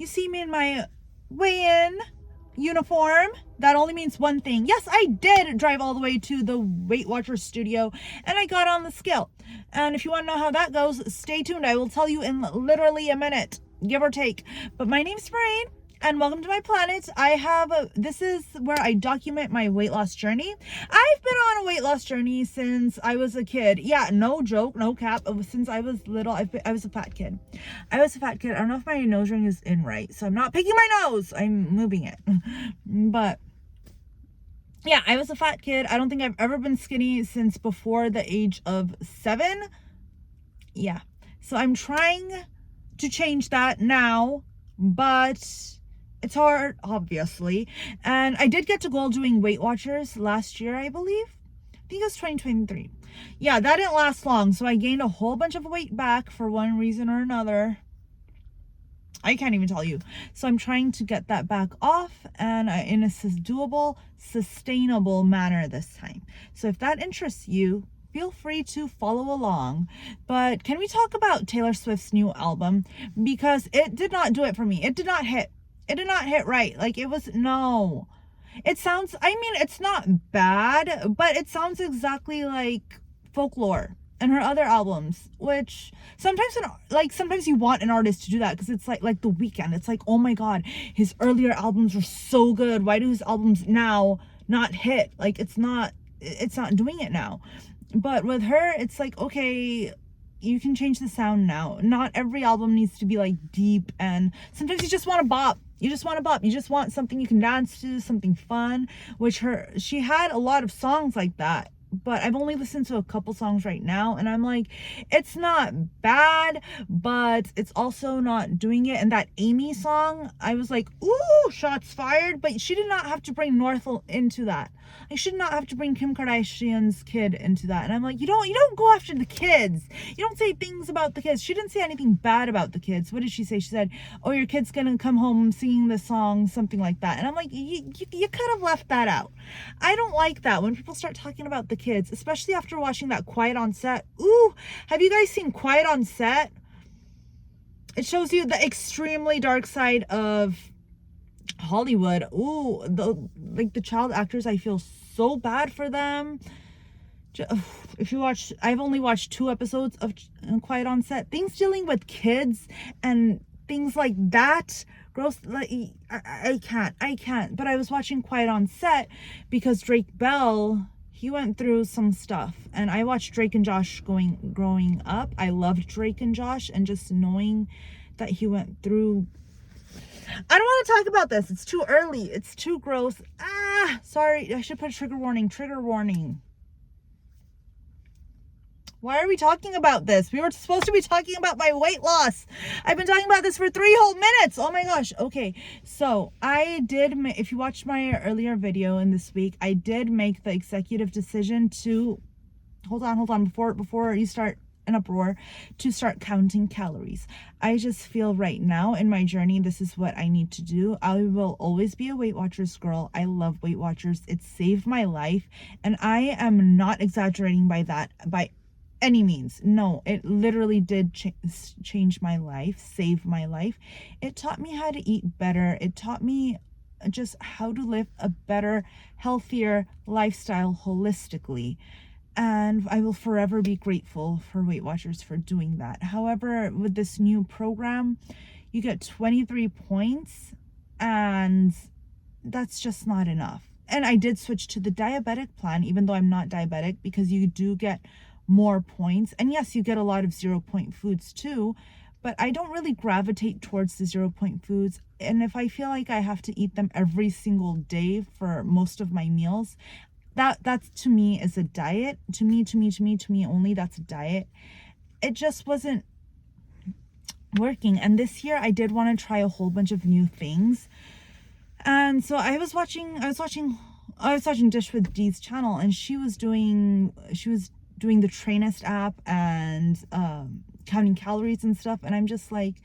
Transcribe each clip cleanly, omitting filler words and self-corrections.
You see me in my weigh-in uniform. That only means one thing. Yes, I did drive all the way to the Weight Watchers studio and I got on the scale. And if you want to know how that goes, stay tuned. I will tell you in literally a minute, give or take. But my name's Maureen and welcome to my planet. This is where I document my weight loss journey. I've been on a weight loss journey since I was a kid. Yeah, no joke, no cap. Since I was little, I was a fat kid. I don't know if my nose ring is in right, so I'm not picking my nose. I'm moving it. But yeah, I was a fat kid. I don't think I've ever been skinny since before the age of 7. Yeah. So I'm trying to change that now, but it's hard, obviously. And I did get to goal doing Weight Watchers last year, I believe. I think it was 2023. Yeah, that didn't last long. So I gained a whole bunch of weight back for one reason or another. I can't even tell you. So I'm trying to get that back off and in a doable, sustainable manner this time. So if that interests you, feel free to follow along. But can we talk about Taylor Swift's new album? Because it did not do it for me. It did not hit. It did not hit right. Like no. It sounds, it's not bad, but it sounds exactly like Folklore and her other albums, which sometimes you want an artist to do that because it's like The Weeknd. It's like, oh my god, his earlier albums were so good. Why do his albums now not hit? Like it's not doing it now. But with her, it's like, okay, you can change the sound now. Not every album needs to be like deep, and sometimes you just want to bop. You just want to bop. You just want something you can dance to, something fun, which she had a lot of songs like that. But I've only listened to a couple songs right now and I'm like, it's not bad, but it's also not doing it. And that Amy song, I was like, ooh, shots fired. But she did not have to bring North into that. I should not have to bring Kim Kardashian's kid into that. And I'm like, you don't go after the kids. You don't say things about the kids. She didn't say anything bad about the kids. What did she say? She said, oh, your kid's gonna come home singing this song, something like that. And I'm like, you could have left that out. I don't like that when people start talking about the kids, especially after watching that Quiet on Set. Ooh, have you guys seen Quiet on Set? It shows you the extremely dark side of Hollywood. Ooh, the child actors, I feel so bad for them. If you watch, I've only watched 2 episodes of Quiet on Set. Things dealing with kids and things like that, gross. Like I can't. But I was watching Quiet on Set because Drake Bell, he went through some stuff, and I watched Drake and Josh growing up. I loved Drake and Josh, and just knowing that he went through. I don't want to talk about this. It's too early. It's too gross. Sorry. I should put trigger warning. Trigger warning. Why are we talking about this? We were supposed to be talking about my weight loss. I've been talking about this for 3 whole minutes. Oh my gosh. Okay. So I did, if you watched my earlier video in this week, I did make the executive decision to, hold on, before you start an uproar, to start counting calories. I just feel right now in my journey, this is what I need to do. I will always be a Weight Watchers girl. I love Weight Watchers. It saved my life, and I am not exaggerating by that by any means. No, it literally did change my life, save my life. It taught me how to eat better. It taught me just how to live a better, healthier lifestyle holistically. And I will forever be grateful for Weight Watchers for doing that. However, with this new program, you get 23 points, and that's just not enough. And I did switch to the diabetic plan, even though I'm not diabetic, because you do get more points. And yes, you get a lot of 0-point foods too, but I don't really gravitate towards the 0-point foods. And if I feel like I have to eat them every single day for most of my meals, that's to me is a diet. To me only, that's a diet. It just wasn't working. And this year I did want to try a whole bunch of new things. And so I was watching Dish with Dee's channel, and she was doing the Trainest app and counting calories and stuff. And I'm just like,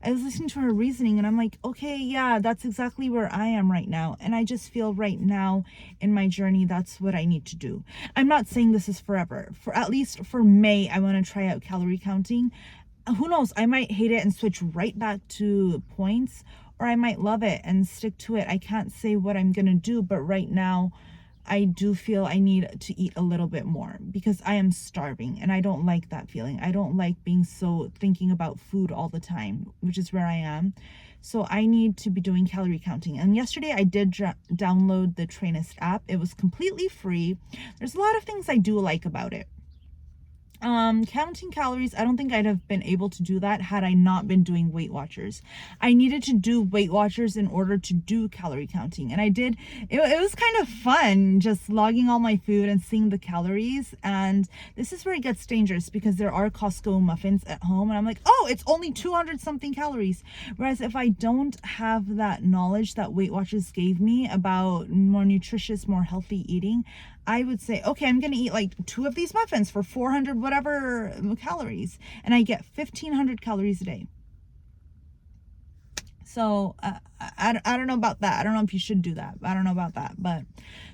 I was listening to her reasoning, and I'm like, okay, yeah, that's exactly where I am right now. And I just feel right now in my journey, that's what I need to do. I'm not saying this is forever. For at least for May, I want to try out calorie counting. who knows, I might hate it and switch right back to points, or I might love it and stick to it. I can't say what I'm gonna do, but right now I do feel I need to eat a little bit more because I am starving and I don't like that feeling. I don't like being so thinking about food all the time, which is where I am. So I need to be doing calorie counting. And yesterday I did download the Trainest app. It was completely free. There's a lot of things I do like about it. Counting calories, I don't think I'd have been able to do that had I not been doing Weight Watchers. I needed to do Weight Watchers in order to do calorie counting, and I did. It was kind of fun just logging all my food and seeing the calories. And this is where it gets dangerous because there are Costco muffins at home, and I'm like, oh, it's only 200 something calories. Whereas if I don't have that knowledge that Weight Watchers gave me about more nutritious, more healthy eating, I would say, okay, I'm going to eat like 2 of these muffins for 400 whatever calories, and I get 1,500 calories a day. So I don't know about that. I don't know if you should do that. I don't know about that. But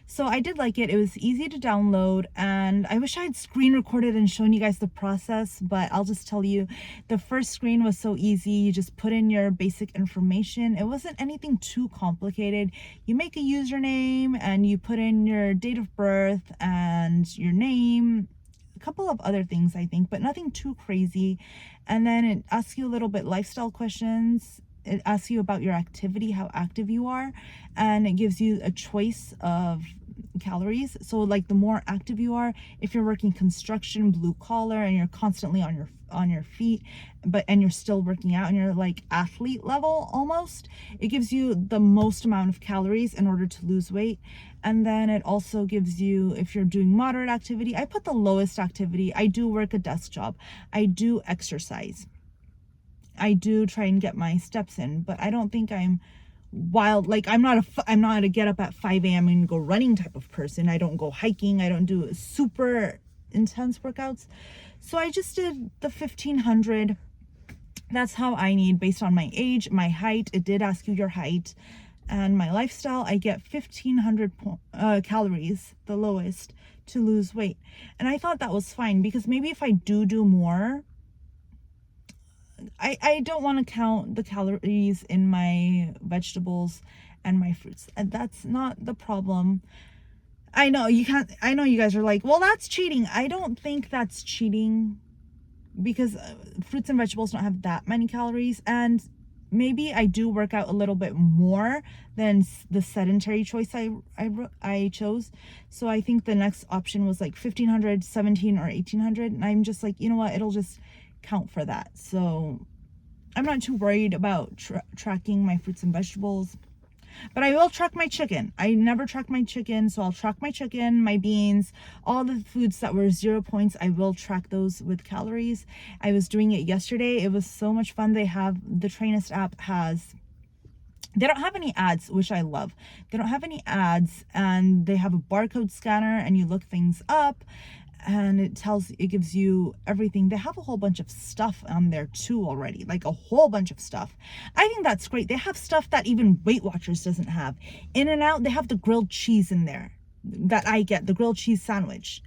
so I did like it. It was easy to download, and I wish I had screen recorded and shown you guys the process, but I'll just tell you, the first screen was so easy. You just put in your basic information. It wasn't anything too complicated. You make a username and you put in your date of birth and your name, a couple of other things, I think, but nothing too crazy. And then it asks you a little bit lifestyle questions. It asks you about your activity, how active you are, and it gives you a choice of calories. So like the more active you are, if you're working construction, blue collar, and you're constantly on your feet, and you're still working out and you're like athlete level almost, it gives you the most amount of calories in order to lose weight. And then it also gives you, if you're doing moderate activity, I put the lowest activity. I do work a desk job. I do exercise. I do try and get my steps in, but I don't think I'm wild. Like I'm not a get up at 5 a.m. and go running type of person. I don't go hiking. I don't do super intense workouts. So I just did the 1,500. That's how I need based on my age, my height. It did ask you your height and my lifestyle. I get 1,500 calories, the lowest, to lose weight. And I thought that was fine because maybe if I do more, I don't want to count the calories in my vegetables and my fruits. And that's not the problem. I know you can't. I know you guys are like, well, that's cheating. I don't think that's cheating because fruits and vegetables don't have that many calories. And maybe I do work out a little bit more than the sedentary choice I chose. So I think the next option was like 1,500, 17 or 1,800. And I'm just like, you know what? It'll just count for that. So I'm not too worried about tracking my fruits and vegetables, but I will track my chicken. I never track my chicken, so I'll track my chicken, my beans, all the foods that were 0 points. I will track those with calories. I was doing it yesterday. It was so much fun. The Trainest app they don't have any ads, which I love. They don't have any ads, and they have a barcode scanner, and you look things up, and it gives you everything. They have a whole bunch of stuff on there too already, like a whole bunch of stuff. I think that's great. They have stuff that even Weight Watchers doesn't have. In-N-Out, they have the grilled cheese in there that I get, the grilled cheese sandwich.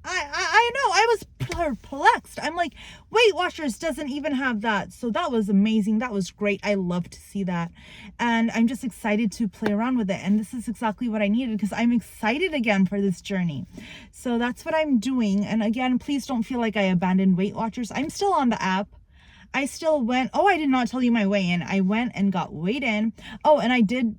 I know, I was perplexed. I'm like, Weight Watchers doesn't even have that. So that was amazing. That was great. I love to see that. And I'm just excited to play around with it. And this is exactly what I needed because I'm excited again for this journey. So that's what I'm doing. And again, please don't feel like I abandoned Weight Watchers. I'm still on the app. I still went, I did not tell you my weigh-in. I went and got weighed in. Oh, and I did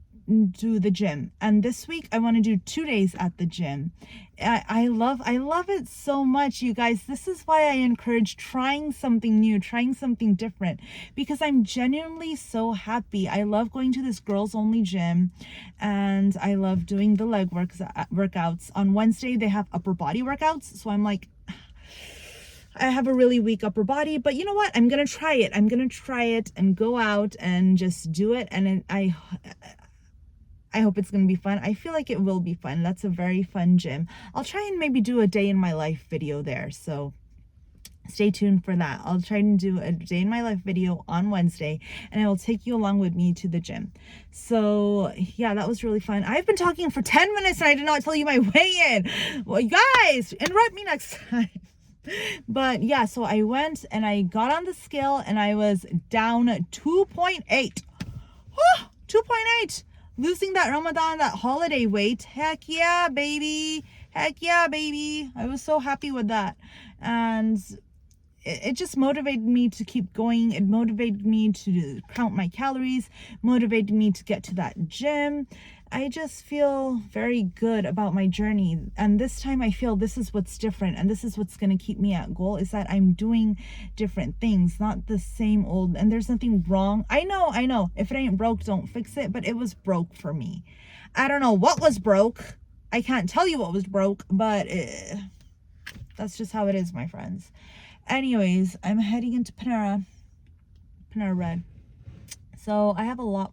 do the gym, and this week I want to do 2 days at the gym. I love it so much, you guys. This is why I encourage trying something new, trying something different, because I'm genuinely so happy. I love going to this girls only gym, and I love doing the leg workouts. On Wednesday they have upper body workouts, so I'm like, I have a really weak upper body, but you know what? I'm gonna try it. I'm gonna try it and go out and just do it. And I hope it's going to be fun. I feel like it will be fun. That's a very fun gym. I'll try and maybe do a day in my life video there. So stay tuned for that. I'll try and do a day in my life video on Wednesday, and I will take you along with me to the gym. So yeah, that was really fun. I've been talking for 10 minutes and I did not tell you my weigh-in. Well, you guys, interrupt me next time. But yeah, so I went and I got on the scale and I was down 2.8. 2.8. Losing that Ramadan, that holiday weight. Heck yeah, baby. Heck yeah, baby. I was so happy with that. And it just motivated me to keep going. It motivated me to count my calories, motivated me to get to that gym. I just feel very good about my journey. And this time I feel this is what's different. And this is what's going to keep me at goal, is that I'm doing different things, not the same old. And there's nothing wrong. I know. If it ain't broke, don't fix it. But it was broke for me. I don't know what was broke. I can't tell you what was broke, but that's just how it is, my friends. Anyways, I'm heading into Panera Red. So I have a lot.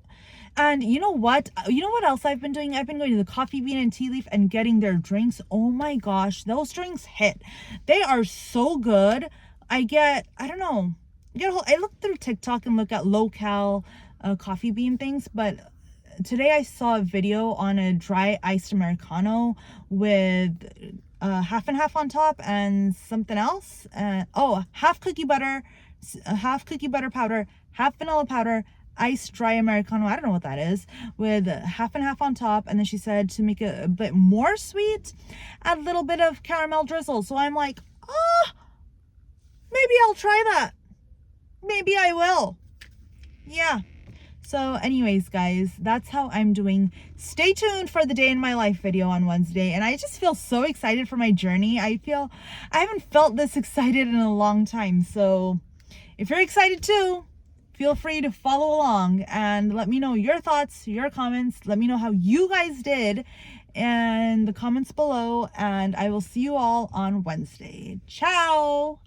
And you know what? You know what else I've been doing? I've been going to the Coffee Bean and Tea Leaf and getting their drinks. Oh my gosh, those drinks hit. They are so good. I don't know. I look through TikTok and look at low-cal coffee bean things, but today I saw a video on a dry iced Americano with half and half on top and something else. Half cookie butter powder, half vanilla powder, iced dry Americano. I don't know what that is, with half and half on top. And then she said to make it a bit more sweet, add a little bit of caramel drizzle. So I'm like, maybe I'll try that. Maybe I will. Yeah. So anyways, guys, that's how I'm doing. Stay tuned for the day in my life video on Wednesday. And I just feel so excited for my journey. I haven't felt this excited in a long time. So if you're excited too, feel free to follow along and let me know your thoughts, your comments. Let me know how you guys did in the comments below. And I will see you all on Wednesday. Ciao.